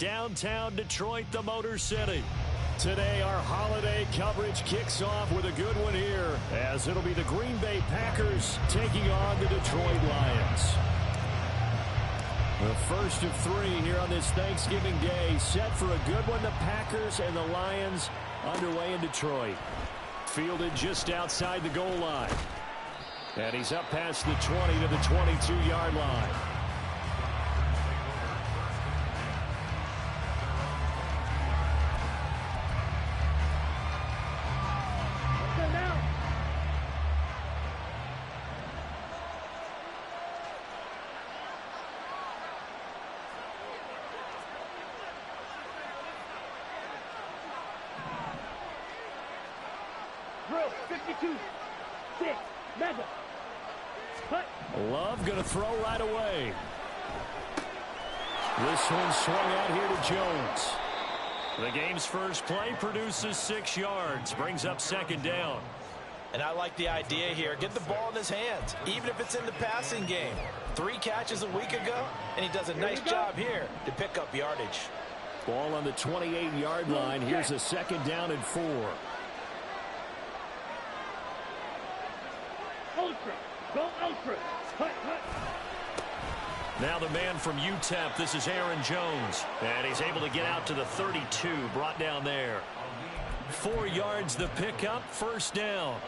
downtown Detroit, the Motor City. Today, our holiday coverage kicks off with a good one here, as it'll be the Green Bay Packers taking on the Detroit Lions. The first of three here on this Thanksgiving Day, set for a good one. The Packers and the Lions underway in Detroit. Fielded just outside the goal line. And he's up past the 20 to the 22-yard line. Drill 52, 6, Mega. Cut. Love going to throw right away. This one swung out here to Jones. The game's first play produces 6 yards, brings up second down. And I like the idea here. Get the ball in his hands, even if it's in the passing game. 3 catches a week ago, and he does a nice job here to pick up yardage. Ball on the 28-yard line. Here's a second down and 4. Ultra. Go ultra. Cut, cut. Now the man from UTEP, this is Aaron Jones. And he's able to get out to the 32, brought down there. 4 yards the pickup, first down.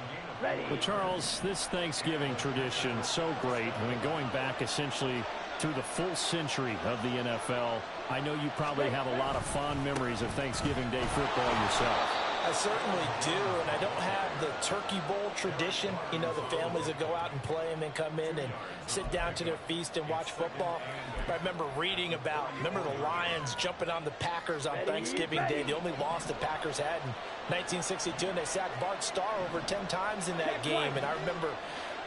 Well, Charles, this Thanksgiving tradition, so great. I mean, going back essentially through the full century of the NFL, I know you probably have a lot of fond memories of Thanksgiving Day football yourself. I certainly do, and I don't have the Turkey Bowl tradition. You know, the families that go out and play and then come in and sit down to their feast and watch football. But I remember reading about, the Lions jumping on the Packers on Thanksgiving Day. The only loss the Packers had in 1962, and they sacked Bart Starr over 10 times in that game. And I remember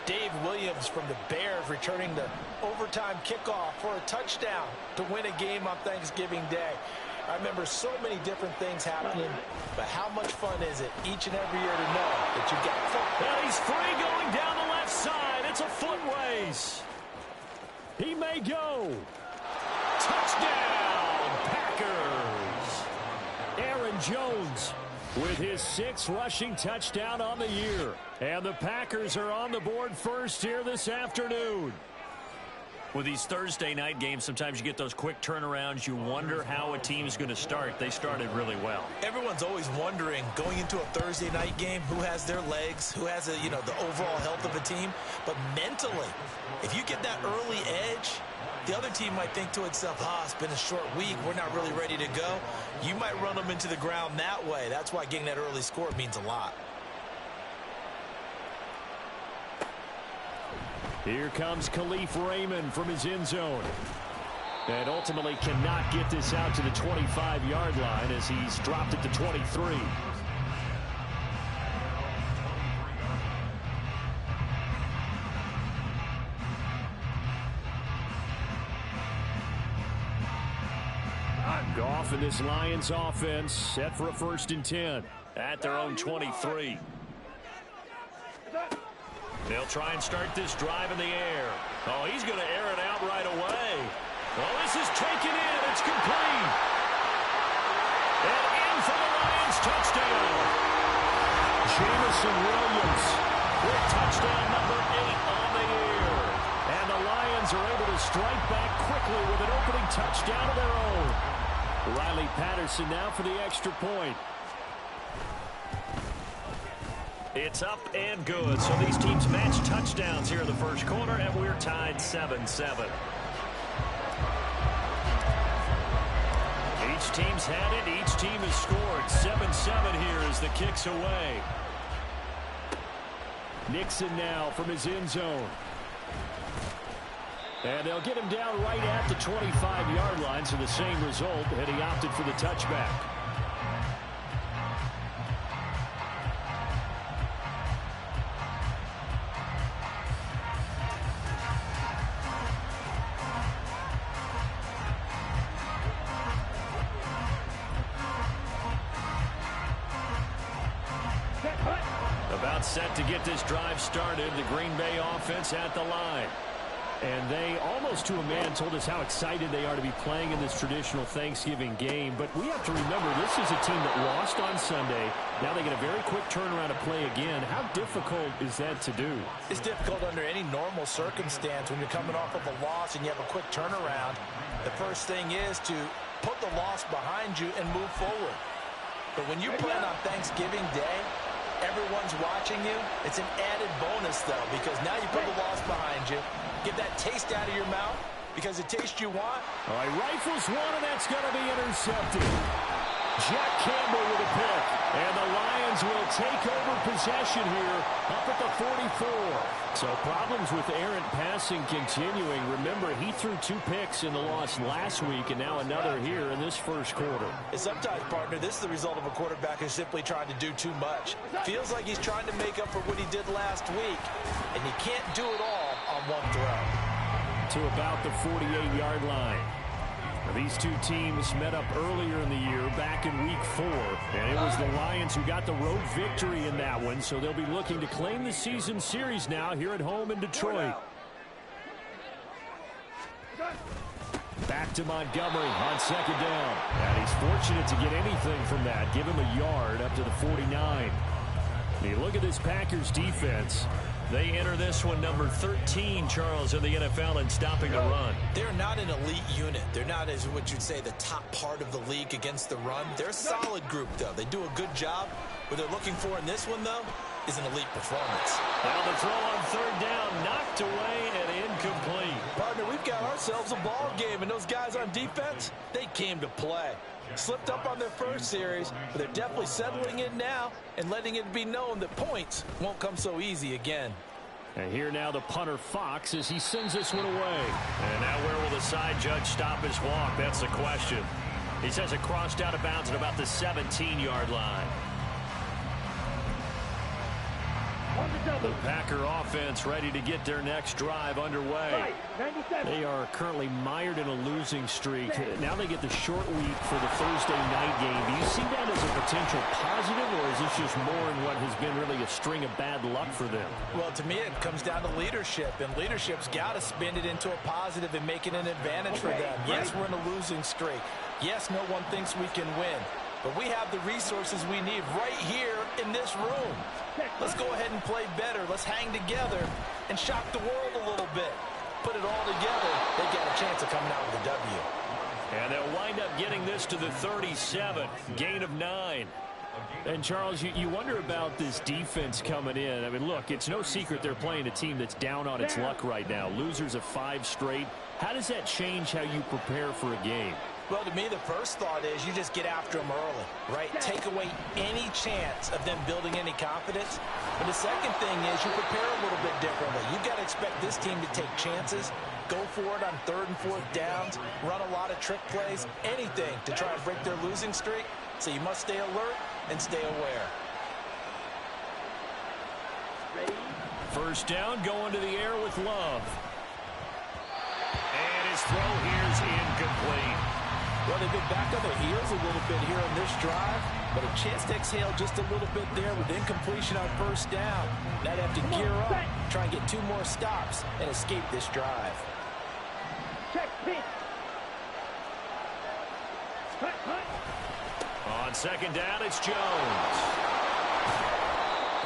Dave Williams from the Bears returning the overtime kickoff for a touchdown to win a game on Thanksgiving Day. I remember so many different things happening, but how much fun is it each and every year to know that you get football? And he's free going down the left side. It's a foot race. He may go. Touchdown, Packers. Aaron Jones with his 6th rushing touchdown on the year. And the Packers are on the board first here this afternoon. With these Thursday night games, sometimes you get those quick turnarounds. You wonder how a team's going to start. They started really well. Everyone's always wondering, going into a Thursday night game, who has their legs, who has the overall health of a team. But mentally, if you get that early edge, the other team might think to itself, it's been a short week. We're not really ready to go. You might run them into the ground that way. That's why getting that early score means a lot. Here comes Khalif Raymond from his end zone. And ultimately cannot get this out to the 25-yard line as he's dropped it to 23. Goff and this Lions offense set for a 1st and 10 at their own 23. They'll try and start this drive in the air. Oh, he's going to air it out right away. Well, this is taken in. It's complete. And in for the Lions touchdown. Jamison Williams with touchdown number 8 on the year. And the Lions are able to strike back quickly with an opening touchdown of their own. Riley Patterson now for the extra point. It's up and good. So these teams match touchdowns here in the first quarter, and we're tied 7-7. Each team's had it. Each team has scored. 7-7 here as the kick's away. Nixon now from his end zone. And they'll get him down right at the 25-yard line, so the same result, and he opted for the touchback. About set to get this drive started. The Green Bay offense at the line. And they, almost to a man, told us how excited they are to be playing in this traditional Thanksgiving game. But we have to remember, this is a team that lost on Sunday. Now they get a very quick turnaround to play again. How difficult is that to do? It's difficult under any normal circumstance when you're coming off of a loss and you have a quick turnaround. The first thing is to put the loss behind you and move forward. But when you're playing on Thanksgiving Day, everyone's watching you. It's an added bonus, though, because now you put the loss behind you. Get that taste out of your mouth because the taste you want. All right, rifles one, and that's going to be intercepted. Jack Campbell with a pick. And the Lions will take over possession here up at the 44. So problems with errant passing continuing. Remember, he threw 2 picks in the loss last week, and now another here in this first quarter. And sometimes, partner, this is the result of a quarterback who's simply trying to do too much. Feels like he's trying to make up for what he did last week, and you can't do it all on one throw. To about the 48-yard line. These two teams met up earlier in the year, back in week 4, and it was the Lions who got the road victory in that one, so they'll be looking to claim the season series now here at home in Detroit. Back to Montgomery on second down, and he's fortunate to get anything from that. Give him a yard up to the 49. You look at this Packers defense. They enter this one number 13, Charles, in the NFL in stopping the run. They're not an elite unit. They're not, as what you'd say, the top part of the league against the run. They're a solid group, though. They do a good job. What they're looking for in this one, though, is an elite performance. Now the throw on third down, knocked away and incomplete. Partner, we've got ourselves a ball game, and those guys on defense, they came to play. Slipped up on their first series, but they're definitely settling in now and letting it be known that points won't come so easy again. And here now the punter Fox as he sends this one away. And now where will the side judge stop his walk? That's the question. He says it crossed out of bounds at about the 17-yard line. The Packer offense ready to get their next drive underway. They are currently mired in a losing streak. Now they get the short week for the Thursday night game. Do you see that as a potential positive, or is this just more in what has been really a string of bad luck for them? Well, to me, it comes down to leadership, and leadership's got to spin it into a positive and make it an advantage for them. Yes, we're in a losing streak. Yes, no one thinks we can win. But we have the resources we need right here in this room. Let's go ahead and play better. Let's hang together and shock the world a little bit. Put it all together, they got a chance of coming out with a W. And they'll wind up getting this to the 37, gain of 9. And, Charles, you wonder about this defense coming in. I mean, look, it's no secret they're playing a team that's down on its luck right now. Losers of 5 straight. How does that change how you prepare for a game? Well, to me, the first thought is you just get after them early, right? Take away any chance of them building any confidence. But the second thing is you prepare a little bit differently. You've got to expect this team to take chances, go for it on 3rd and 4th downs, run a lot of trick plays, anything to try and break their losing streak. So you must stay alert and stay aware. First down, going to the air with Love. And his throw here's incomplete. Well, they've been back on their heels a little bit here on this drive, but a chance to exhale just a little bit there with incompletion on first down. Now they have to gear up, try and get 2 more stops, and escape this drive. Check pitch. On second down, it's Jones.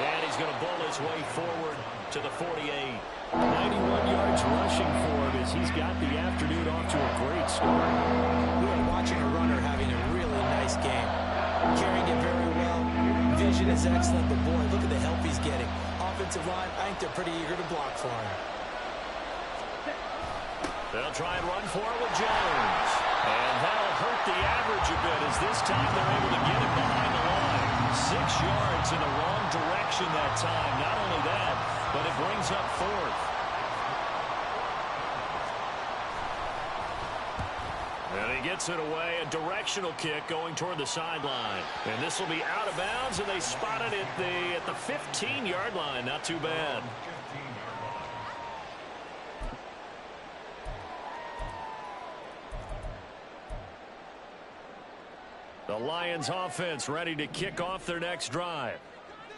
And he's going to bowl his way forward to the 48. 91 yards rushing for him as he's got the afternoon off to a great start. We are watching a runner having a really nice game. Carrying it very well. Vision is excellent, but boy, look at the help he's getting. Offensive line, I think they're pretty eager to block for him. They'll try and run for it with Jones. And that'll hurt the average a bit as this time they're able to get him behind the line. 6 yards in the wrong direction that time. Not only that, but it brings up 4th. And he gets it away, a directional kick going toward the sideline. And this will be out of bounds, and they spot it at the 15-yard line. Not too bad. The Lions offense ready to kick off their next drive.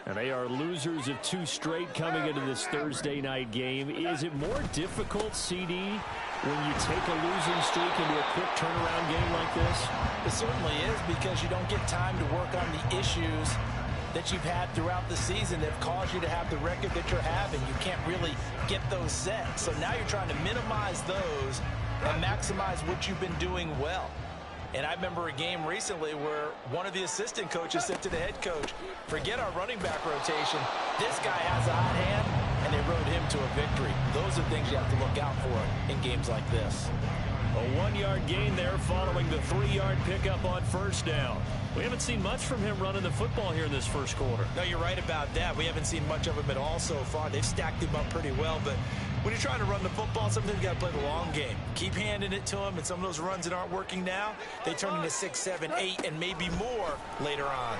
And they are losers of 2 straight coming into this Thursday night game. Is it more difficult, CD, when you take a losing streak into a quick turnaround game like this? It certainly is, because you don't get time to work on the issues that you've had throughout the season that have caused you to have the record that you're having. You can't really get those set. So now you're trying to minimize those and maximize what you've been doing well. And I remember a game recently where one of the assistant coaches said to the head coach, forget our running back rotation. This guy has a hot hand, and they rode him to a victory. Those are things you have to look out for in games like this. A 1-yard gain there following the 3-yard pickup on first down. We haven't seen much from him running the football here in this first quarter. No, you're right about that. We haven't seen much of him at all so far. They've stacked him up pretty well, but when you're trying to run the football, sometimes you got to play the long game. Keep handing it to him, and some of those runs that aren't working now, they turn into 6, 7, 8, and maybe more later on.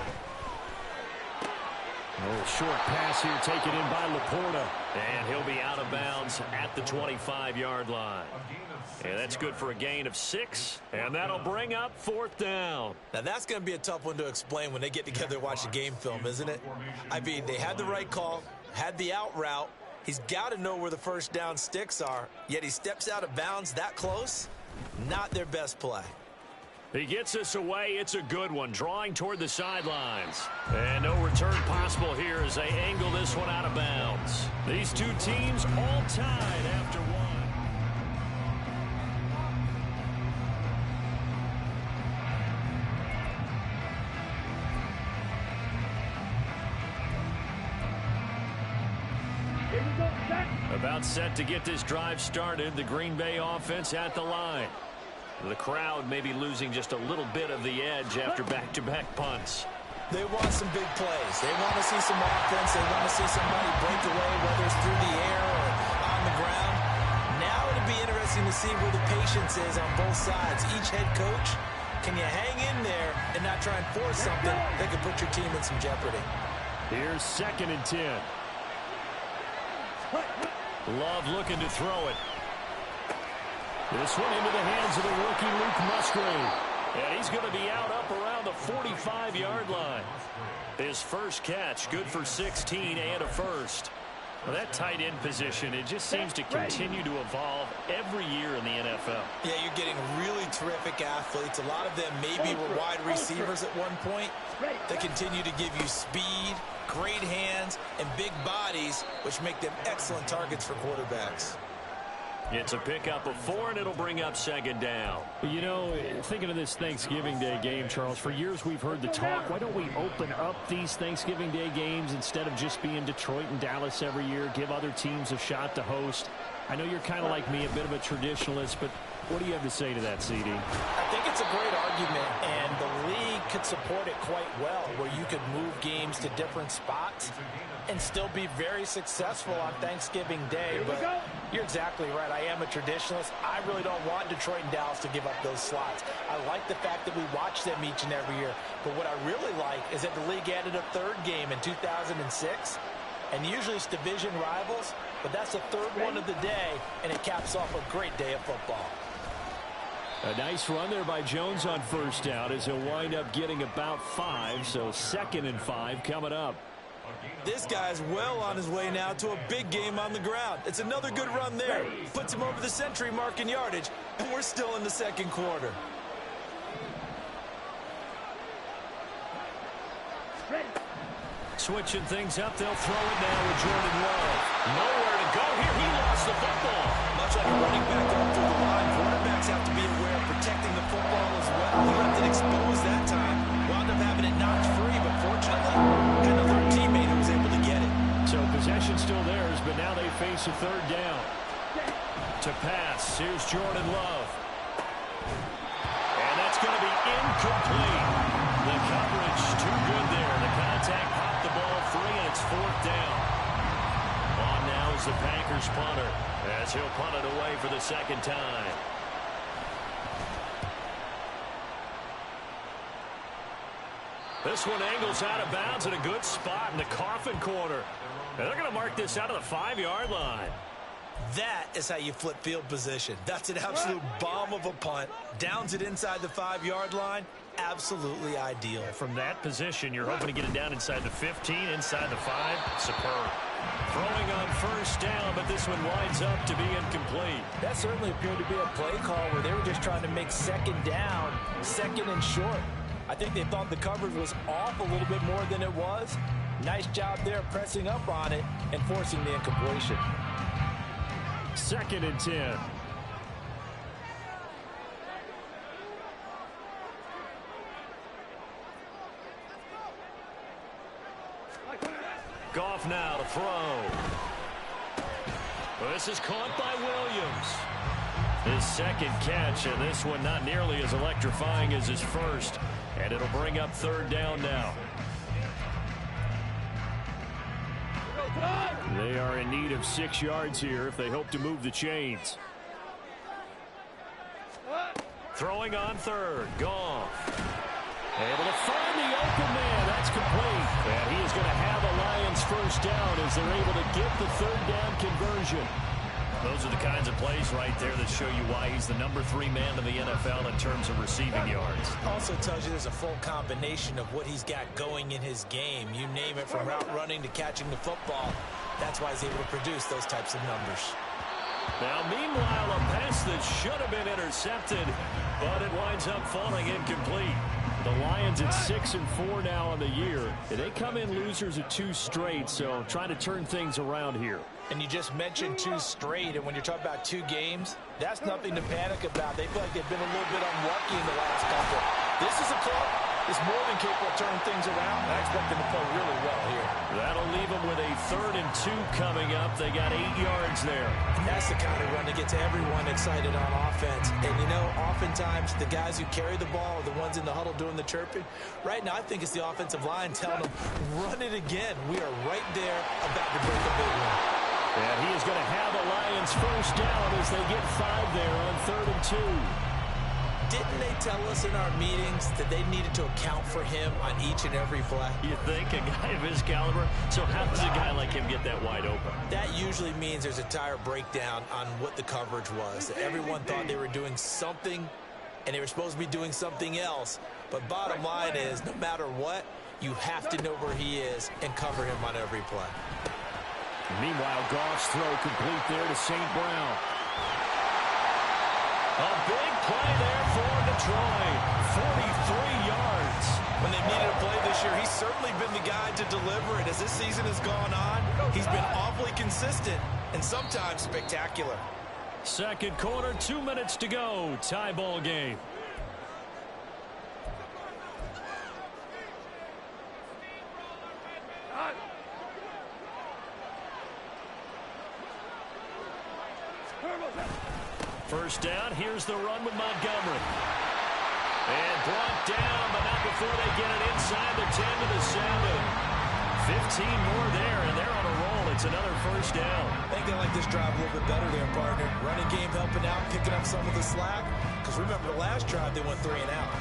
A little short pass here taken in by Laporta, and he'll be out of bounds at the 25-yard line. And that's good for a gain of 6, and that'll bring up 4th down. Now, that's going to be a tough one to explain when they get together and watch the game film, isn't it? I mean, they had the right call, had the out route. He's got to know where the first down sticks are, yet he steps out of bounds that close. Not their best play. He gets us away. It's a good one, drawing toward the sidelines. And no return possible here as they angle this one out of bounds. These two teams all tied after one. About set to get this drive started. The Green Bay offense at the line. The crowd may be losing just a little bit of the edge after back-to-back punts. They want some big plays. They want to see some offense. They want to see somebody break away, whether it's through the air or on the ground. Now it'll be interesting to see where the patience is on both sides. Each head coach, can you hang in there and not try and force something that could put your team in some jeopardy? Here's 2nd and 10. Love looking to throw it. This one into the hands of the rookie Luke Musgrave. And he's going to be out up around the 45-yard line. His first catch, good for 16 and a first. Well, that tight end position, it just seems to continue to evolve every year in the NFL. Yeah, you're getting really terrific athletes. A lot of them maybe were wide receivers at one point. They continue to give you speed, great hands, and big bodies, which make them excellent targets for quarterbacks. It's a pickup of 4, and it'll bring up 2nd down. You know, thinking of this Thanksgiving Day game, Charles, for years we've heard the talk, why don't we open up these Thanksgiving Day games instead of just being Detroit and Dallas every year, give other teams a shot to host? I know you're kind of like me, a bit of a traditionalist, but what do you have to say to that, CD? I think it's a great argument, and the league could support it quite well, where you could move games to different spots and still be very successful on Thanksgiving Day. But you're exactly right. I am a traditionalist. I really don't want Detroit and Dallas to give up those slots. I like the fact that we watch them each and every year. But what I really like is that the league added a 3rd game in 2006. And usually it's division rivals, but that's the 3rd one of the day, and it caps off a great day of football. A nice run there by Jones on first down as he'll wind up getting about 5, so 2nd and 5 coming up. This guy's well on his way now to a big game on the ground. It's another good run there. Puts him over the century mark in yardage, and we're still in the 2nd quarter. Switching things up, they'll throw it now with Jordan Love. Nowhere to go here. He lost the football. Much like a running back going through the line, quarterbacks have to be aware of protecting the football as well. He left it exposed that time. Wound up having it knocked free, but fortunately, had another teammate who was able to get it. So possession still theirs, but now they face a 3rd down. To pass, here's Jordan Love. And that's going to be incomplete. The coverage too good there. The contact popped the ball free, and it's 4th down. On now is the Packers punter, as he'll punt it away for the 2nd time. This one angles out of bounds in a good spot in the coffin corner. And they're going to mark this out of the 5-yard line. That is how you flip field position. That's an absolute bomb of a punt. Downs it inside the 5-yard line. Absolutely ideal. From that position, you're hoping to get it down inside the 15, inside the 5. Superb. Throwing on first down, but this one winds up to be incomplete. That certainly appeared to be a play call where they were just trying to make second down, second and short. I think they thought the coverage was off a little bit more than it was. Nice job there pressing up on it and forcing the incompletion. 2nd and 10. Goff now to throw. This is caught by Williams. His second catch, and this one not nearly as electrifying as his first. And it'll bring up 3rd down now. They are in need of 6 yards here if they hope to move the chains. Throwing on 3rd. Goff. Able to find the open man. That's complete. And he is going to have a Lions first down as they're able to get the 3rd down conversion. Those are the kinds of plays right there that show you why he's the number 3 man in the NFL in terms of receiving yards. Also tells you there's a full combination of what he's got going in his game. You name it, from route running to catching the football. That's why he's able to produce those types of numbers. Now, meanwhile, a pass that should have been intercepted, but it winds up falling incomplete. The Lions at 6-4 now on the year. They come in losers of 2 straight, so trying to turn things around here. And you just mentioned 2 straight, and when you're talking about 2 games, that's nothing to panic about. They feel like they've been a little bit unlucky in the last couple. This is a club that's more than capable of turning things around, and I expect them to play really well here. That'll leave them with a 3rd and 2 coming up. They got 8 yards there. That's the kind of run that gets everyone excited on offense. And, you know, oftentimes the guys who carry the ball are the ones in the huddle doing the chirping. Right now, I think it's the offensive line telling them, run it again. We are right there about to break a big one. And he is going to have a Lions first down as they get 5 there on 3rd and 2. Didn't they tell us in our meetings that they needed to account for him on each and every play? You think? A guy of his caliber? So how does a guy like him get that wide open? That usually means there's a tire breakdown on what the coverage was. Everyone thought they were doing something, and they were supposed to be doing something else. But bottom line is, no matter what, you have to know where he is and cover him on every play. Meanwhile, Goff's throw complete there to St. Brown. A big play there for Detroit. 43 yards. When they needed a play this year, he's certainly been the guy to deliver it. As this season has gone on, he's been awfully consistent and sometimes spectacular. 2nd quarter, 2 minutes to go. Tie ball game. First down, here's the run with Montgomery. And brought down, but not before they get it inside the 10 to the 7. 15 more there, and they're on a roll. It's another first down. I think they like this drive a little bit better there, partner. Running game helping out, picking up some of the slack. Because remember, the last drive, they went 3 and out.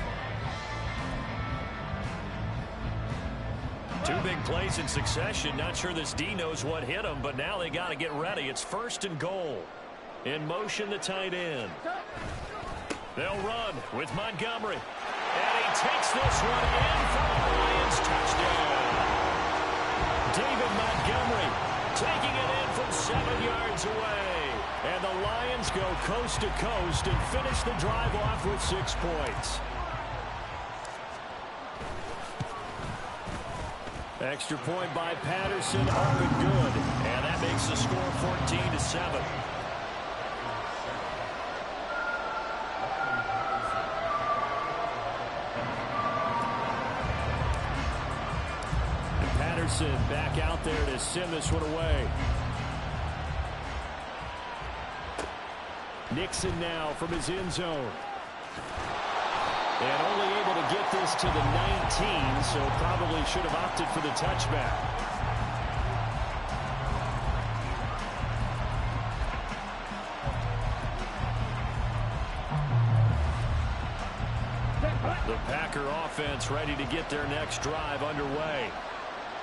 2 big plays in succession. Not sure this D knows what hit them, but now they got to get ready. It's 1st and goal. In motion, the tight end. They'll run with Montgomery. And he takes this one in for the Lions touchdown. David Montgomery taking it in from 7 yards away. And the Lions go coast to coast and finish the drive off with 6 points. Extra point by Patterson, up and good. And that makes the score 14-7. Back out there to send this one away. Nixon now from his end zone. And only able to get this to the 19, so probably should have opted for the touchback. The Packer offense ready to get their next drive underway.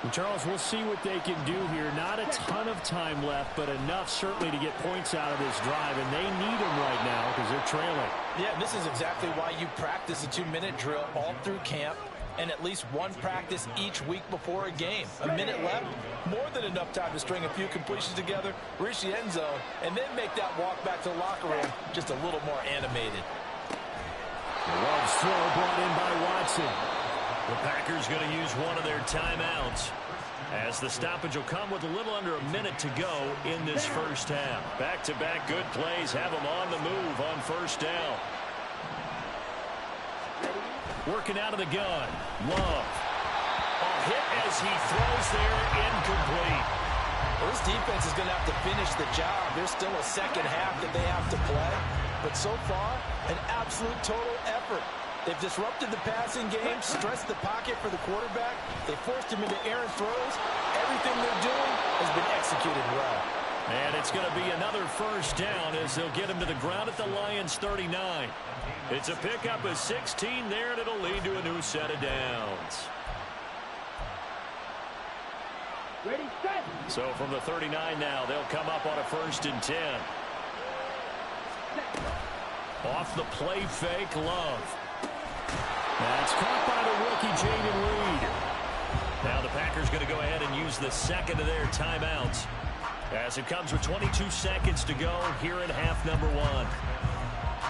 And Charles, we'll see what they can do here. Not a ton of time left, but enough certainly to get points out of this drive, and they need them right now because they're trailing. Yeah, this is exactly why you practice a 2-minute drill all through camp and at least one practice each week before a game. A minute left, more than enough time to string a few completions together, reach the end zone, and then make that walk back to the locker room just a little more animated. Love's throw brought in by Watson. The Packers going to use one of their timeouts, as the stoppage will come with a little under a minute to go in this first half. Back-to-back good plays have them on the move on first down. Working out of the gun. Love. A hit as he throws there, incomplete. Well, this defense is going to have to finish the job. There's still a second half that they have to play. But so far, an absolute total effort. They've disrupted the passing game, stressed the pocket for the quarterback. They forced him into errant throws. Everything they're doing has been executed well. And it's going to be another first down as they'll get him to the ground at the Lions' 39. It's a pickup of 16 there, and it'll lead to a new set of downs. Ready, set. So from the 39 now, they'll come up on a 1st and 10. Off the play fake, Love. That's caught by the rookie, Jaden Reed. Now the Packers going to go ahead and use the second of their timeouts, as it comes with 22 seconds to go here in half number 1.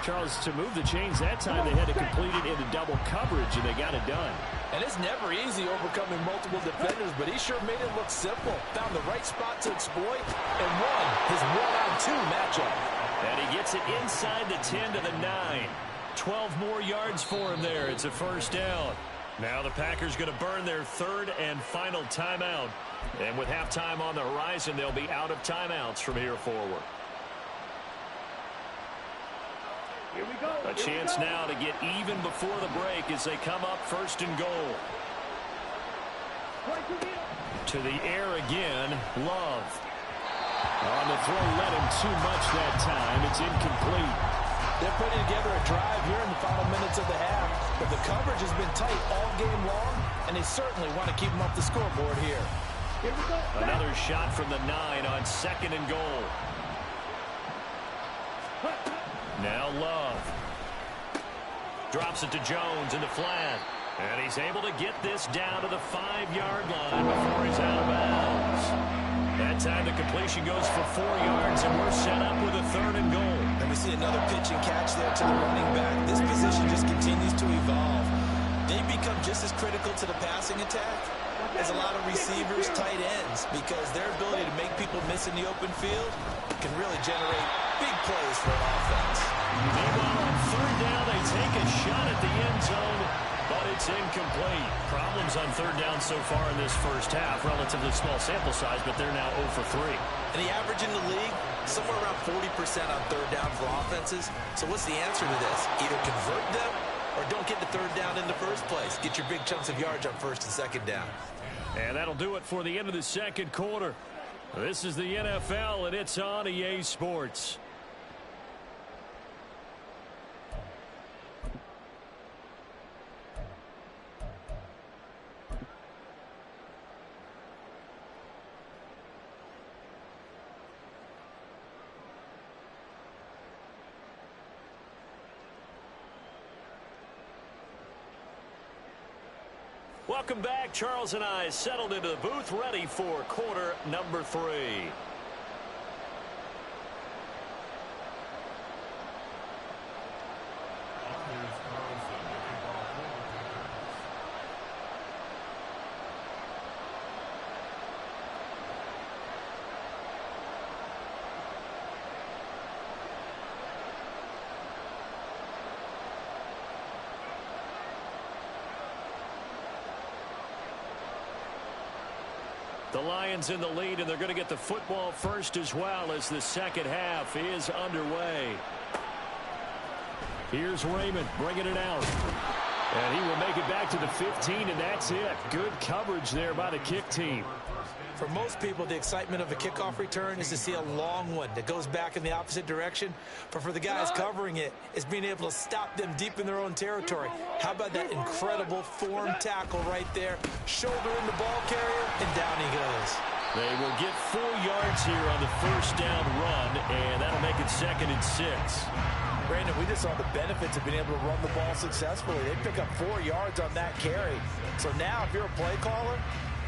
Charles, to move the chains that time, they had to complete it into double coverage, and they got it done. And it's never easy overcoming multiple defenders, but he sure made it look simple. Found the right spot to exploit and won his 1-on-2 matchup. And he gets it inside the 10 to the 9. 12 more yards for him there. It's a first down. Now the Packers going to burn their third and final timeout. And with halftime on the horizon, they'll be out of timeouts from here forward. Here we go. A chance now to get even before the break as they come up 1st and goal. To the air again, Love. On the throw, led him too much that time. It's incomplete. They're putting together a drive here in the final minutes of the half, but the coverage has been tight all game long, and they certainly want to keep them up the scoreboard here. Here we go. Another shot from the 9 on 2nd and goal. Now Love. Drops it to Jones in the flat. And he's able to get this down to the 5-yard line before he's out of bounds. That time the completion goes for 4 yards, and we're set up with a 3rd and goal. And we see another pitch and catch there to the running back. This position just continues to evolve. They become just as critical to the passing attack as a lot of receivers, tight ends, because their ability to make people miss in the open field can really generate big plays for an offense. Meanwhile, on 3rd down, they take a shot at the end zone, but it's incomplete. Problems on 3rd down so far in this first half. Relatively small sample size, but they're now 0 for 3. And the average in the league, somewhere around 40% on 3rd down for offenses. So what's the answer to this? Either convert them or don't get the 3rd down in the first place. Get your big chunks of yards on 1st and 2nd down. And that'll do it for the end of the 2nd quarter. This is the NFL, and it's on EA Sports. Welcome back. Charles and I settled into the booth, ready for quarter number 3. The Lions in the lead, and they're going to get the football first as well as the 2nd half is underway. Here's Raymond bringing it out. And he will make it back to the 15, and that's it. Good coverage there by the kick team. For most people, the excitement of a kickoff return is to see a long one that goes back in the opposite direction. But for the guys covering it, it's being able to stop them deep in their own territory. How about that incredible form tackle right there? Shoulder in the ball carrier, and down he goes. They will get 4 yards here on the first down run, and that'll make it 2nd and 6. Brandon, we just saw the benefits of being able to run the ball successfully. They pick up 4 yards on that carry. So now if you're a play caller,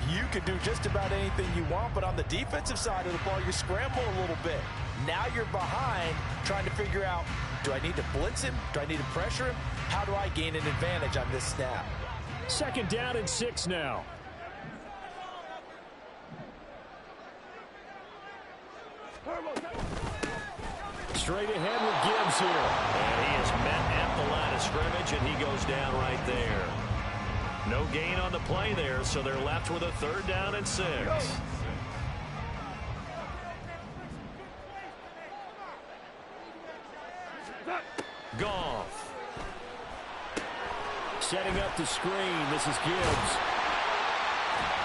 you can do just about anything you want, but on the defensive side of the ball, you scramble a little bit. Now you're behind trying to figure out, do I need to blitz him? Do I need to pressure him? How do I gain an advantage on this snap? 2nd down and 6 now. Straight ahead with Gibbs here. And he is met at the line of scrimmage, and he goes down right there. No gain on the play there, so they're left with a 3rd down and 6. Goff. Setting up the screen. This is Gibbs.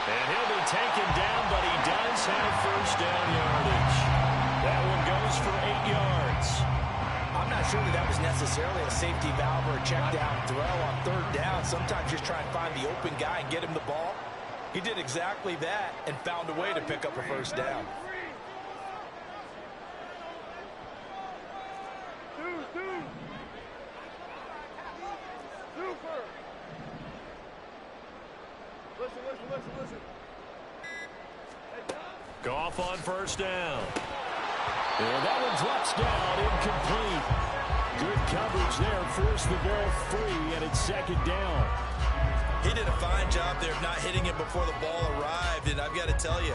And he'll be taken down, but he does have first down yardage. That one goes for 8 yards. I'm not sure that was necessarily a safety valve or a check down throw on 3rd down. Sometimes just try and find the open guy and get him the ball. He did exactly that and found a way to pick up a first down. Listen. Goff on first down. And that one drops down, incomplete. Good coverage there, forced the ball free, and it's 2nd down. He did a fine job there of not hitting it before the ball arrived, and I've got to tell you,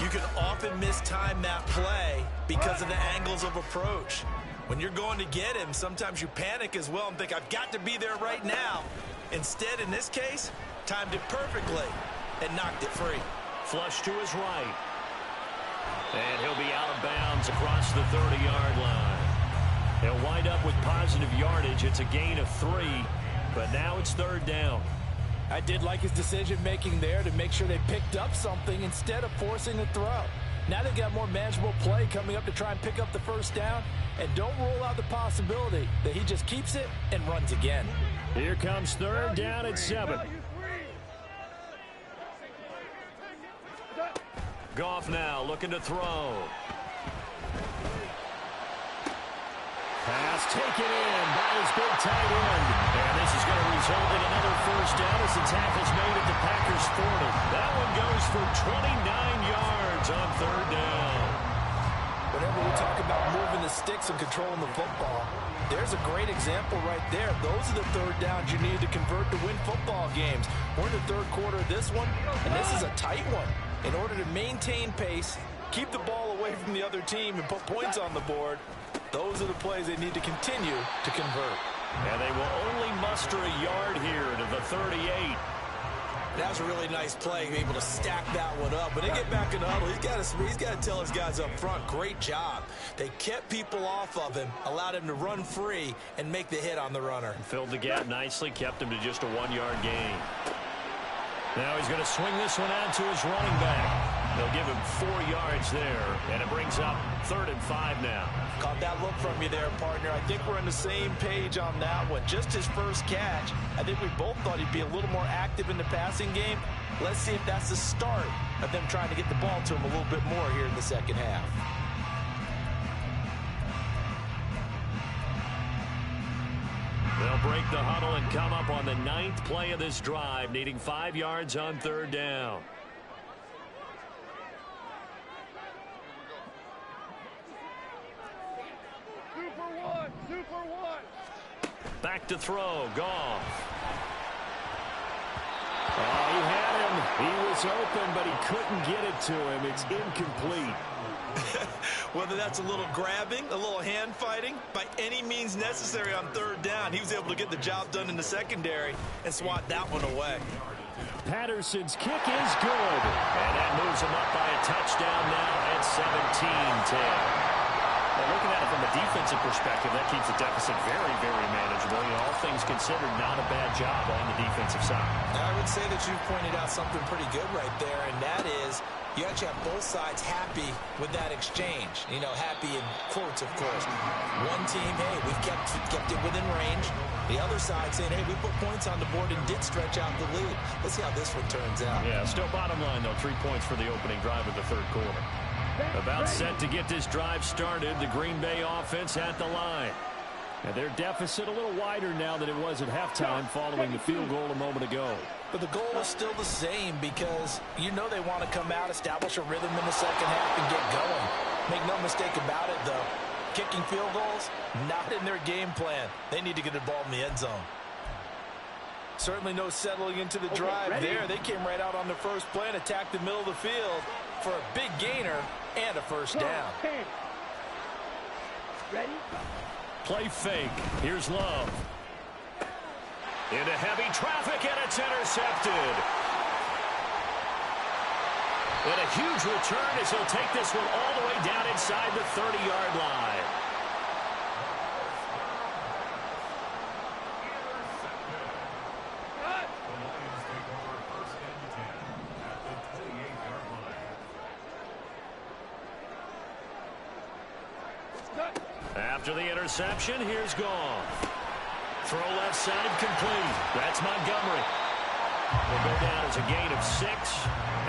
you can often mistime that play because of the angles of approach. When you're going to get him, sometimes you panic as well and think, I've got to be there right now. Instead, in this case, timed it perfectly and knocked it free. Flush to his right. And he'll be out of bounds across the 30-yard line. He'll wind up with positive yardage. It's a gain of 3, but now it's 3rd down. I did like his decision-making there to make sure they picked up something instead of forcing a throw. Now they've got more manageable play coming up to try and pick up the first down, and don't rule out the possibility that he just keeps it and runs again. Here comes 3rd down and 7. Goff now looking to throw. Pass taken in by his big tight end. And this is going to result in another first down as the tackle's made at the Packers 40. That one goes for 29 yards on 3rd down. Whenever we talk about moving the sticks and controlling the football, there's a great example right there. Those are the 3rd downs you need to convert to win football games. We're in the 3rd quarter of this one, and this is a tight one. In order to maintain pace, keep the ball away from the other team, and put points on the board, those are the plays they need to continue to convert. And they will only muster a yard here to the 38. That was a really nice play, able to stack that one up. When they get back in the huddle, he's got to tell his guys up front, great job. They kept people off of him, allowed him to run free, and make the hit on the runner. Filled the gap nicely, kept him to just a 1-yard gain. Now he's going to swing this one out to his running back. They'll give him 4 yards there, and it brings up 3rd and 5 now. Caught that look from you there, partner. I think we're on the same page on that one. Just his first catch. I think we both thought he'd be a little more active in the passing game. Let's see if that's the start of them trying to get the ball to him a little bit more here in the second half. They'll break the huddle and come up on the 9th play of this drive, needing 5 yards on 3rd down. Super one. Back to throw, Goff. Oh, he had him. He was open, but he couldn't get it to him. It's incomplete. Whether that's a little grabbing, a little hand fighting, by any means necessary on 3rd down, he was able to get the job done in the secondary and swat that one away. Patterson's kick is good. And that moves him up by a touchdown now at 17-10. Well, looking at it from a defensive perspective, that keeps the deficit very, very manageable. You know, all things considered, not a bad job on the defensive side. I would say that you've pointed out something pretty good right there, and that is you actually have both sides happy with that exchange. You know, happy in quotes, of course. One team, hey, we've kept it within range. The other side saying, hey, we put points on the board and did stretch out the lead. Let's see how this one turns out. Yeah, still bottom line, though, 3 points for the opening drive of the third quarter. About set to get this drive started, the Green Bay offense at the line. And their deficit a little wider now than it was at halftime following the field goal a moment ago. But the goal is still the same because you know they want to come out, establish a rhythm in the second half, and get going. Make no mistake about it, though. Kicking field goals, not in their game plan. They need to get the ball in the end zone. Certainly no settling into the drive there. They came right out on the first play and attacked the middle of the field for a big gainer and a first down. Ready? Play fake. Here's Love. Into heavy traffic, and it's intercepted. And a huge return as he'll take this one all the way down inside the 30-yard line. After the interception, here's Goff. Throw left side complete. That's Montgomery. Will go down as a gain of 6,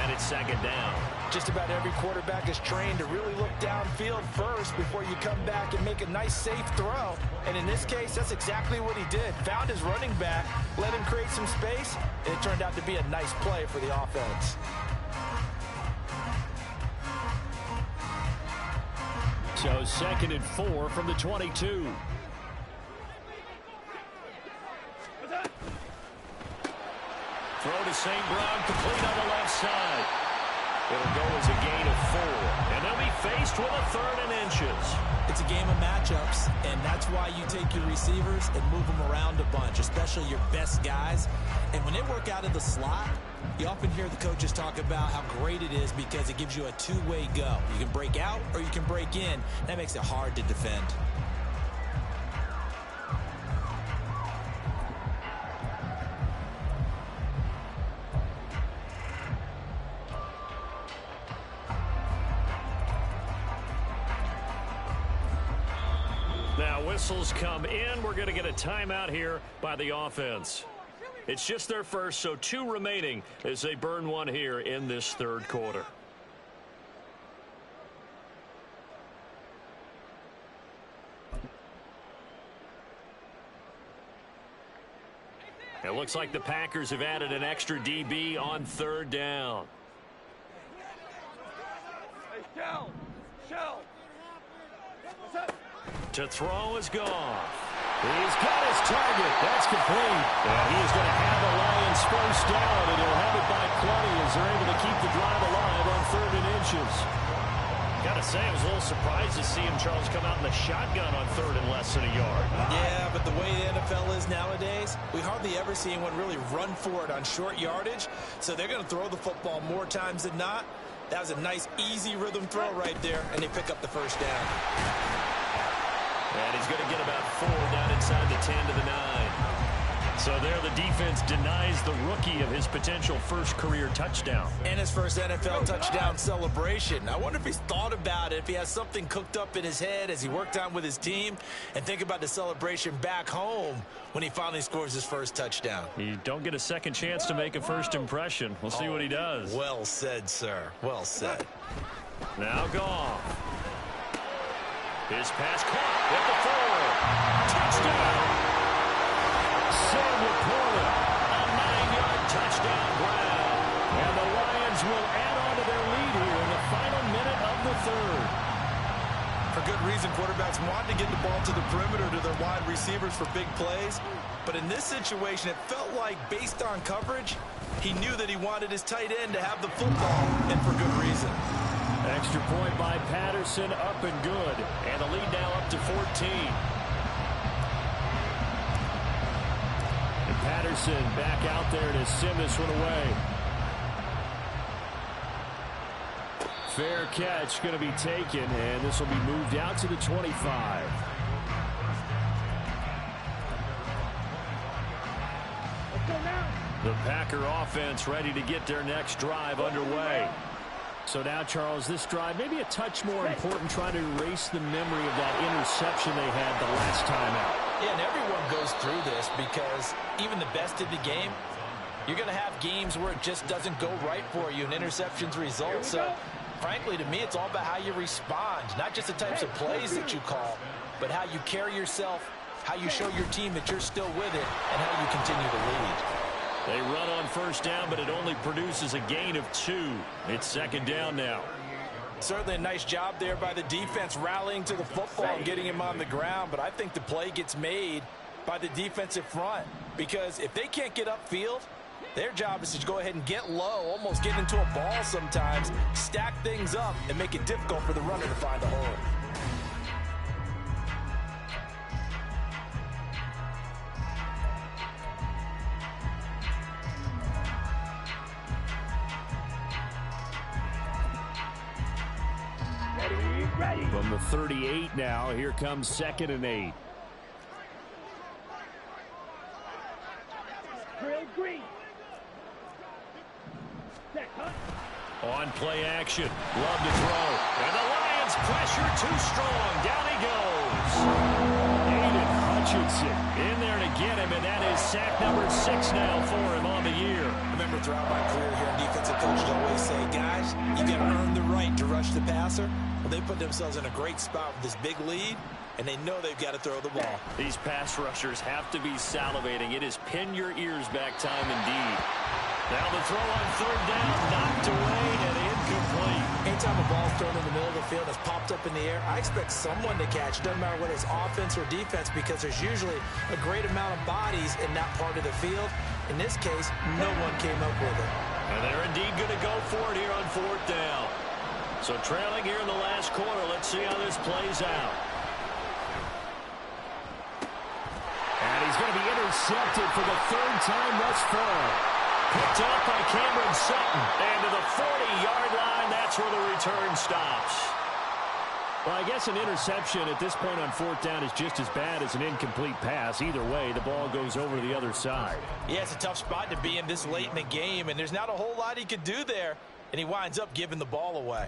and it's second down. Just about every quarterback is trained to really look downfield first before you come back and make a nice, safe throw. And in this case, that's exactly what he did. Found his running back, let him create some space, and it turned out to be a nice play for the offense. So 2nd and 4 from the 22. Throw to St. Brown, complete on the left side. It'll go as a gain of 4. And they'll be faced with a 3rd and inches. It's a game of matchups, and that's why you take your receivers and move them around a bunch, especially your best guys. And when they work out of the slot, you often hear the coaches talk about how great it is because it gives you a two-way go. You can break out or you can break in. That makes it hard to defend. Now whistles come in. We're going to get a timeout here by the offense. It's just their first, so 2 remaining as they burn one here in this third quarter. It looks like the Packers have added an extra DB on 3rd down. Hey, Shell. To throw is Goff. He's got his target. That's complete. And he is going to have the Lions first down, and he'll have it by plenty as they're able to keep the drive alive on 3rd and inches. Got to say, I was a little surprised to see him, Charles, come out in the shotgun on 3rd and less than a yard. Yeah, but the way the NFL is nowadays, we hardly ever see anyone really run for it on short yardage. So they're going to throw the football more times than not. That was a nice, easy rhythm throw right there, and they pick up the first down. And he's going to get about 4 down inside the 10 to the 9. So there the defense denies the rookie of his potential first career touchdown. And his first NFL touchdown celebration. I wonder if he's thought about it, if he has something cooked up in his head as he worked on with his team, and think about the celebration back home when he finally scores his first touchdown. You don't get a second chance to make a first impression. We'll see what he does. Well said, sir. Well said. Now Goff. His pass caught at the 4. Touchdown. Sam Laporta, a 9-yard touchdown grab. And the Lions will add on to their lead here in the final minute of the 3rd. For good reason, quarterbacks want to get the ball to the perimeter to their wide receivers for big plays. But in this situation, it felt like, based on coverage, he knew that he wanted his tight end to have the football, and for good reason. Extra point by Patterson, up and good. And the lead now up to 14. And Patterson back out there to send this one away. Fair catch going to be taken, and this will be moved out to the 25. The Packer offense ready to get their next drive underway. So now, Charles, this drive maybe a touch more important, trying to erase the memory of that interception they had the last time out. Yeah, and everyone goes through this because even the best in the game, you're going to have games where it just doesn't go right for you and interceptions result. So, frankly, to me, it's all about how you respond, not just the types of plays that you call, but how you carry yourself, how you show your team that you're still with it, and how you continue to lead. They run on first down, but it only produces a gain of 2. It's second down now. Certainly a nice job there by the defense rallying to the football and getting him on the ground, but I think the play gets made by the defensive front because if they can't get upfield, their job is to go ahead and get low, almost get into a ball sometimes, stack things up, and make it difficult for the runner to find a hole. From the 38 now, here comes 2nd and 8. On play action, love to throw, and the Lions pressure too strong. Down he goes. Aiden Hutchinson in there to get him, and that is sack number 6 now for him on the year. Remember, throughout my career here, defensive coaches always say, guys, you got to earn the right to rush the passer. Well, they put themselves in a great spot with this big lead, and they know they've got to throw the ball. These pass rushers have to be salivating. It is pin your ears back time indeed. Now the throw on third down, knocked away and incomplete. Anytime a ball's thrown in the middle of the field that's popped up in the air, I expect someone to catch. Doesn't matter whether it's offense or defense because there's usually a great amount of bodies in that part of the field. In this case, no one came up with it. And they're indeed going to go for it here on fourth down. So trailing here in the last quarter, let's see how this plays out. And he's going to be intercepted for the 3rd time thus far. Picked up by Cameron Sutton. And to the 40-yard line, that's where the return stops. Well, I guess an interception at this point on fourth down is just as bad as an incomplete pass. Either way, the ball goes over to the other side. Yeah, it's a tough spot to be in this late in the game, and there's not a whole lot he could do there, and he winds up giving the ball away.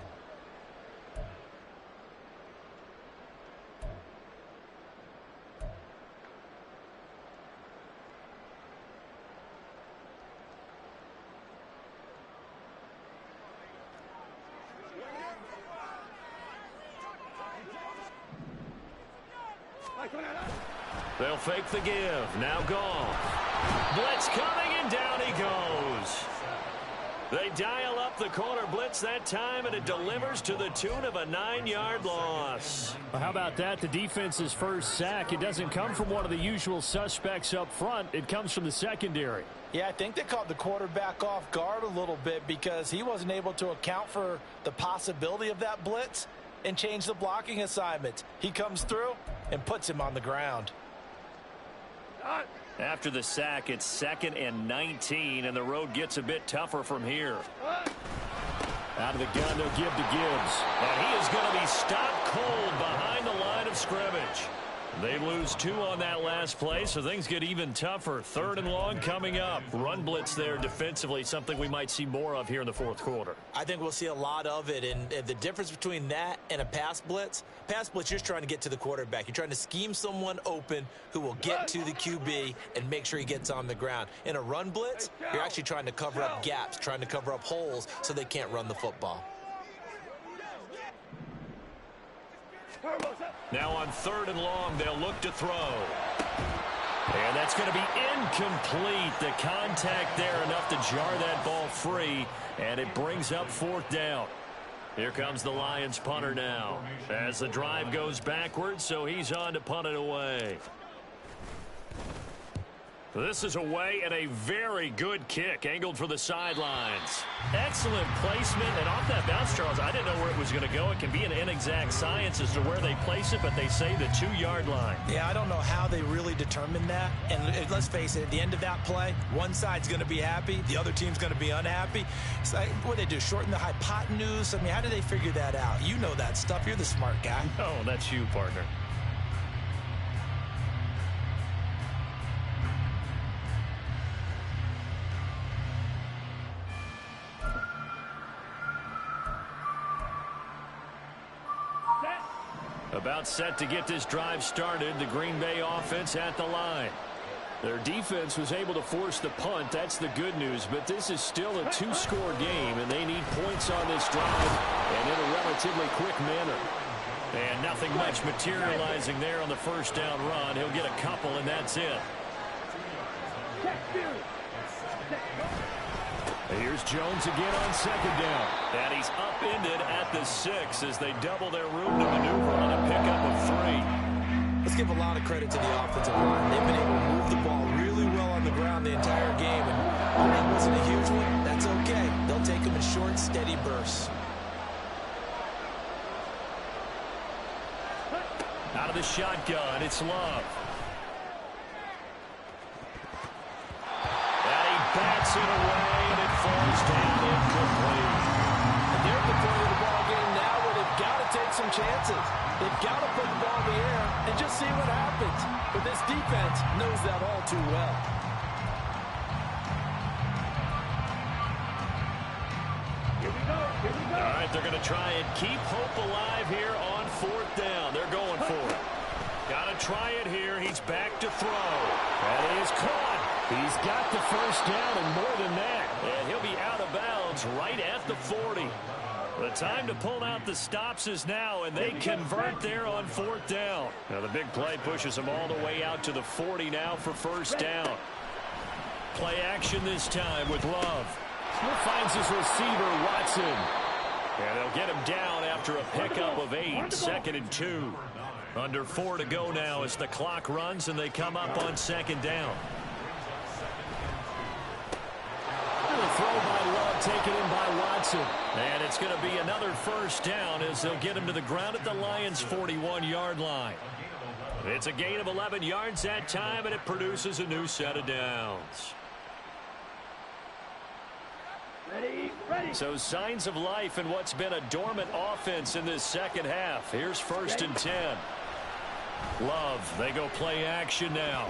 They'll fake the give. Now Goff. Blitz coming, and down he goes. They dial up the corner blitz that time, and it delivers to the tune of a 9-yard loss. Well, how about that? The defense's first sack. It doesn't come from one of the usual suspects up front. It comes from the secondary. Yeah, I think they caught the quarterback off guard a little bit because he wasn't able to account for the possibility of that blitz and change the blocking assignments. He comes through and puts him on the ground. After the sack, it's 2nd and 19, and the road gets a bit tougher from here. Out of the gun, they'll give to Gibbs. And he is going to be stopped cold behind the line of scrimmage. They lose 2 on that last play, so things get even tougher. 3rd and long coming up. Run blitz there defensively, something we might see more of here in the fourth quarter. I think we'll see a lot of it, and the difference between that and a pass blitz, you're just trying to get to the quarterback. You're trying to scheme someone open who will get to the QB and make sure he gets on the ground. In a run blitz, you're actually trying to cover up gaps, trying to cover up holes so they can't run the football. Now on 3rd and long, they'll look to throw. And that's going to be incomplete. The contact there enough to jar that ball free, and it brings up 4th down. Here comes the Lions punter now as the drive goes backwards, so he's on to punt it away. This is away and a very good kick angled for the sidelines. Excellent placement, and off that bounce, Charles, I didn't know where it was going to go. It can be an inexact science as to where they place it, but they say the 2-yard line. Yeah, I don't know how they really determined that. And let's face it, at the end of that play, one side's going to be happy, the other team's going to be unhappy. It's like, what do they do, shorten the hypotenuse? I mean, how do they figure that out? You know that stuff. You're the smart guy. Oh, that's you, partner. About set to get this drive started, the Green Bay offense at the line. Their defense was able to force the punt. That's the good news, but this is still a 2-score game, and they need points on this drive, and in a relatively quick manner. And nothing much materializing there on the first down run. He'll get a couple, and that's it. Here's Jones again on second down. And he's upended at the 6 as they double their room to maneuver on a pickup of 3. Let's give a lot of credit to the offensive line. They've been able to move the ball really well on the ground the entire game. And while that wasn't a huge one, that's okay. They'll take them in short, steady bursts. Out of the shotgun, it's Love. And he bats it away, and it falls down incomplete. And they're at the point of the ball game now where they've got to take some chances. They've got to put the ball in the air and just see what happens. But this defense knows that all too well. Here we go. Here we go. All right, they're going to try and keep hope alive here on 4th down. They're going for it. Got to try it here. He's back to throw. And he is caught. He's got the first down and more than that. And he'll be out of bounds right at the 40. The time to pull out the stops is now, and they convert there on 4th down. Now the big play pushes them all the way out to the 40 now for first down. Play action this time with Love. Finds his receiver, Watson. And they'll get him down after a pickup of 8, 2nd and 2. Under 4 to go now as the clock runs and they come up on 2nd down. The throw by Love taken in by Watson. And it's going to be another first down as they'll get him to the ground at the Lions' 41-yard line. It's a gain of 11 yards that time, and it produces a new set of downs. Ready. So signs of life in what's been a dormant offense in this second half. Here's 1st and 10. Love, they go play action now.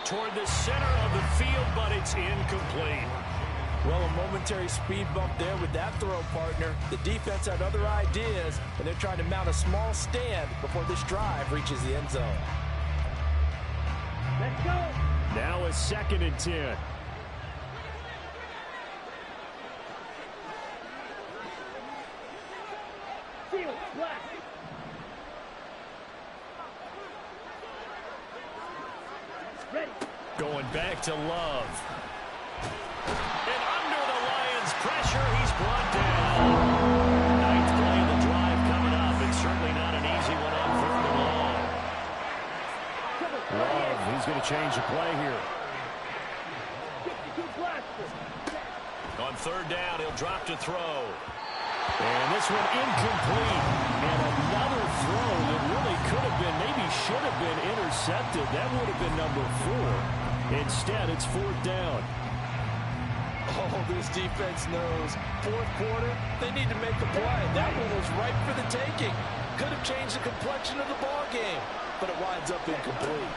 Toward the center of the field, but it's incomplete. Well, a momentary speed bump there with that throw, partner. The defense had other ideas, and they're trying to mount a small stand before this drive reaches the end zone. Let's go. Now a 2nd and 10. Field, black. Ready. Going back to Love. And under the Lions' pressure, he's brought down. 9th play of the drive coming up. It's certainly not an easy one on 3rd and long. Love, he's going to change the play here. 52 blaster. On 3rd down, he'll drop to throw. And this one incomplete. And another throw that really could have been, maybe should have been intercepted. That would have been number 4. Instead, it's 4th down. Oh, this defense knows. 4th quarter, they need to make a play. That one was ripe for the taking. Could have changed the complexion of the ball game, but it winds up incomplete.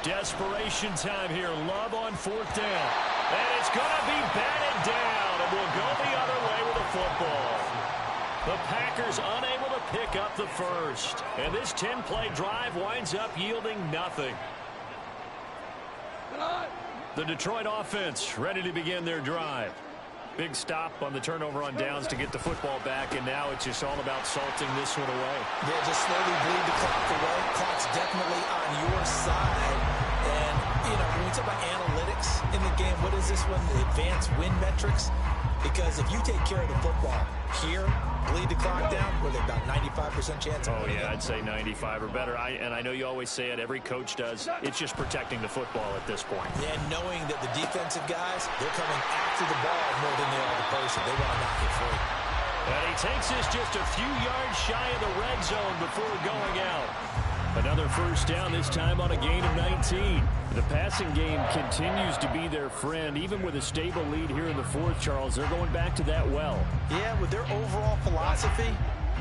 Desperation time here. Love on 4th down. And it's going to be batted down, and we'll go the other way with the football. The Packers unable to pick up the first. And this 10-play drive winds up yielding nothing. The Detroit offense ready to begin their drive. Big stop on the turnover on downs to get the football back, and now it's just all about salting this one away. Yeah, just slowly bleed the clock away. Clock's definitely on your side. And, you know, when we talk about analytics in the game, what is this one? The advanced win metrics. Because if you take care of the football here, bleed the clock down, where they've about 95% chance of winning. I'd say 95 or better. And I know you always say it, every coach does. It's just protecting the football at this point. Yeah, knowing that the defensive guys, they're coming after the ball more than they are the person. They want to knock it free. And he takes this just a few yards shy of the red zone before going out. Another first down, this time on a gain of 19. The passing game continues to be their friend. Even with a stable lead here in the fourth, Charles, they're going back to that well. Yeah, with their overall philosophy,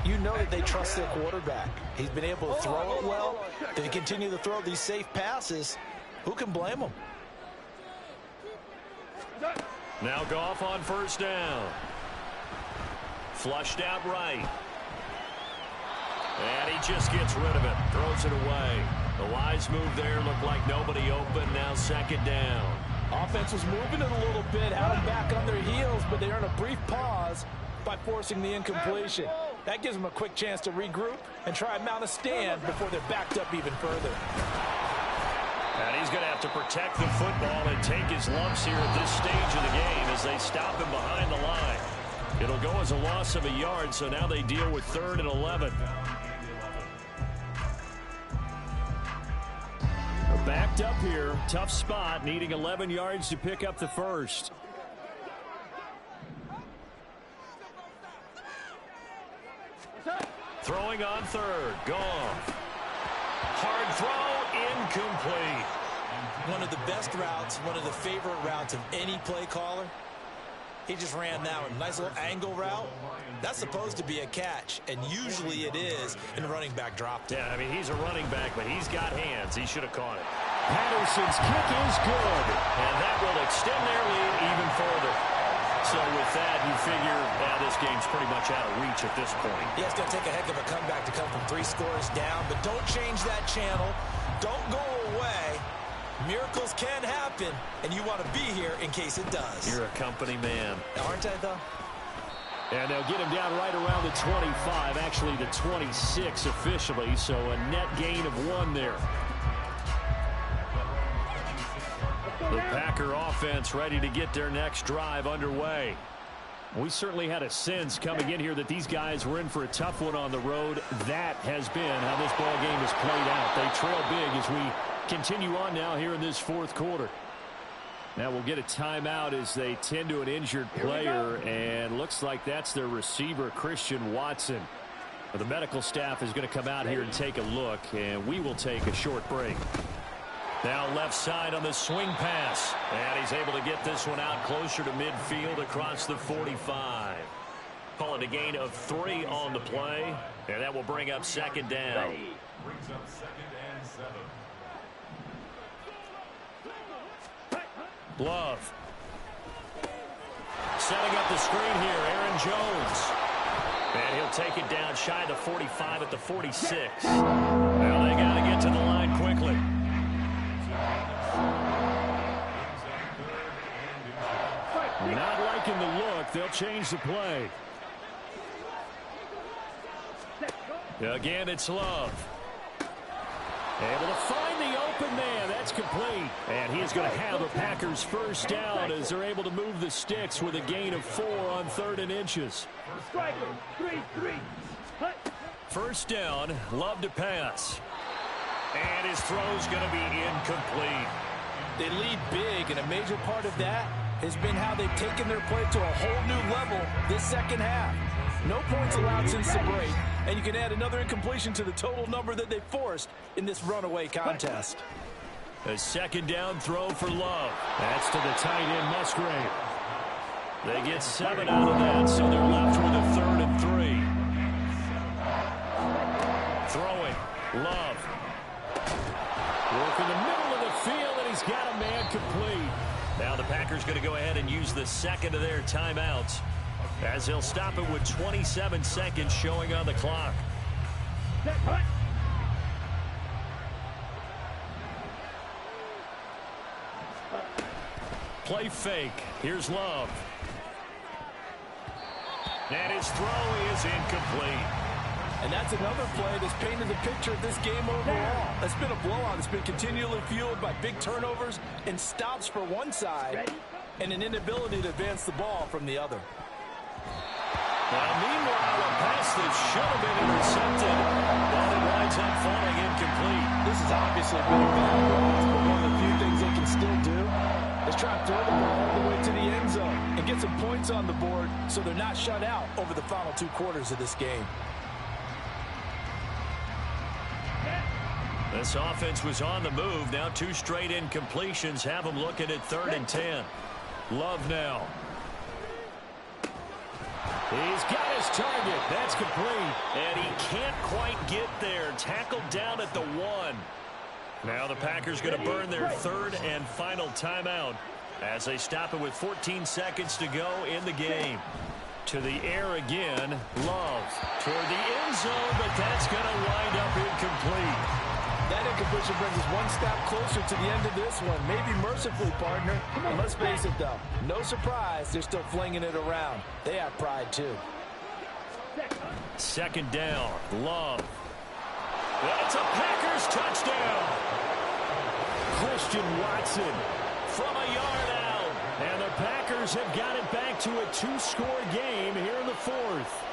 you know that they trust their quarterback. He's been able to throw it well. They continue to throw these safe passes. Who can blame them? Now Goff on first down. Flushed out right. And he just gets rid of it. Throws it away. The wise move there. Looked like nobody open. Now second down. Offense was moving it a little bit. Had them back on their heels, but they earned a brief pause by forcing the incompletion. That gives them a quick chance to regroup and try and mount a stand before they're backed up even further. And he's going to have to protect the football and take his lumps here at this stage of the game as they stop him behind the line. It'll go as a loss of a yard, so now they deal with 3rd and 11. Backed up here, tough spot, needing 11 yards to pick up the first. Throwing on 3rd, Goff. Hard throw, incomplete. One of the best routes, one of the favorite routes of any play caller. He just ran that one. Nice little angle route. That's supposed to be a catch, and usually it is in running back drop. Yeah, I mean, he's a running back, but he's got hands. He should have caught it. Patterson's kick is good, and that will extend their lead even further. So with that, you figure this game's pretty much out of reach at this point. Yeah, it's going to take a heck of a comeback to come from 3 scores down, but don't change that channel. Don't go away. Miracles can happen, and you want to be here in case it does. You're a company man. Aren't I, though? And they'll get him down right around the 25, actually the 26 officially, so a net gain of 1 there. The Packer offense ready to get their next drive underway. We certainly had a sense coming in here that these guys were in for a tough one on the road. That has been how this ball game has played out. They trail big as we continue on now here in this fourth quarter. Now we'll get a timeout as they tend to an injured player, and looks like that's their receiver, Christian Watson. The medical staff is going to come out here and take a look, and we will take a short break. Now left side on the swing pass, and he's able to get this one out closer to midfield across the 45. Call it a gain of 3 on the play, and that will bring up second down. Brings up 2nd and 7. Love. Setting up the screen here, Aaron Jones. And he'll take it down shy of the 45 at the 46. Well, they got to get to the line quickly. Not liking the look. They'll change the play. Again, it's Love. Able to find the open man. That's complete. And he is going to have a Packers first down as they're able to move the sticks with a gain of 4 on 3rd and inches. First down, Love to pass. And his throw's going to be incomplete. They lead big, and a major part of that has been how they've taken their play to a whole new level this second half. No points allowed since the break, and you can add another incompletion to the total number that they forced in this runaway contest. A second down throw for Love. That's to the tight end, Musgrave. They get 7 out of that, so they're left with a 3rd and 3. Throwing, Love. Working the middle of the field, and he's got a man complete. Now the Packers going to go ahead and use the second of their timeouts, as they'll stop it with 27 seconds showing on the clock. Play fake. Here's Love. And his throw is incomplete. And that's another play that's painted the picture of this game overall. It's been a blowout. It's been continually fueled by big turnovers and stops for one side. and an inability to advance the ball from the other. Now, meanwhile, a pass that should have been intercepted, but it winds up falling incomplete. This has obviously been a bad loss, but one of the few things they can still do is try to throw the ball all the way to the end zone and get some points on the board so they're not shut out over the final 2 quarters of this game. This offense was on the move. Now 2 straight incompletions have them looking at 3rd and 10. Love now. He's got his target. That's complete. And he can't quite get there. Tackled down at the 1. Now the Packers going to burn their 3rd and final timeout as they stop it with 14 seconds to go in the game. To the air again. Love toward the end zone, but that's going to wind up incomplete. That incompletion brings us one step closer to the end of this one. Maybe mercifully, partner. And let's face it, though. No surprise, they're still flinging it around. They have pride, too. 2nd down. Love. That's a Packers touchdown. Christian Watson from a yard out. And the Packers have got it back to a 2-score game here in the 4th.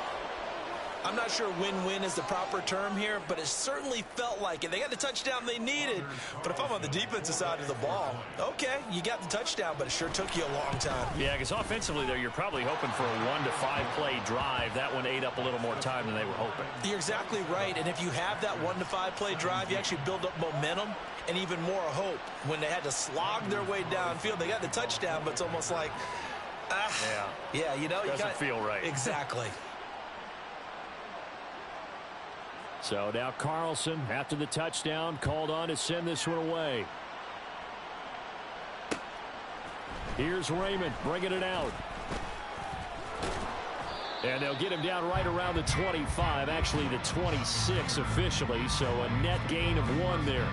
I'm not sure win-win is the proper term here, but it certainly felt like it. They got the touchdown they needed. But if I'm on the defensive side of the ball, okay, you got the touchdown, but it sure took you a long time. Yeah, because offensively there, you're probably hoping for a 1 to 5 play drive. That one ate up a little more time than they were hoping. You're exactly right. And if you have that 1 to 5 play drive, you actually build up momentum and even more hope. When they had to slog their way downfield, they got the touchdown, but it's almost like, yeah, you know, doesn't feel right. Exactly. So now Carlson, after the touchdown, called on to send this one away. Here's Raymond bringing it out. And they'll get him down right around the 25, actually the 26 officially, so a net gain of 1 there.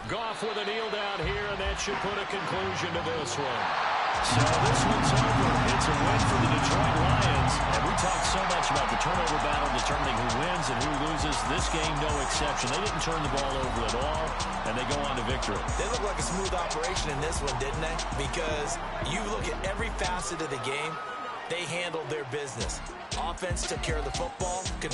Goff with a kneel down here, and that should put a conclusion to this one. So this one's over. It's a win for the Detroit Lions. And we talked so much about the turnover battle determining who wins and who loses. This game, no exception. They didn't turn the ball over at all, and they go on to victory. They look like a smooth operation in this one, didn't they? Because you look at every facet of the game, they handled their business. Offense took care of the football.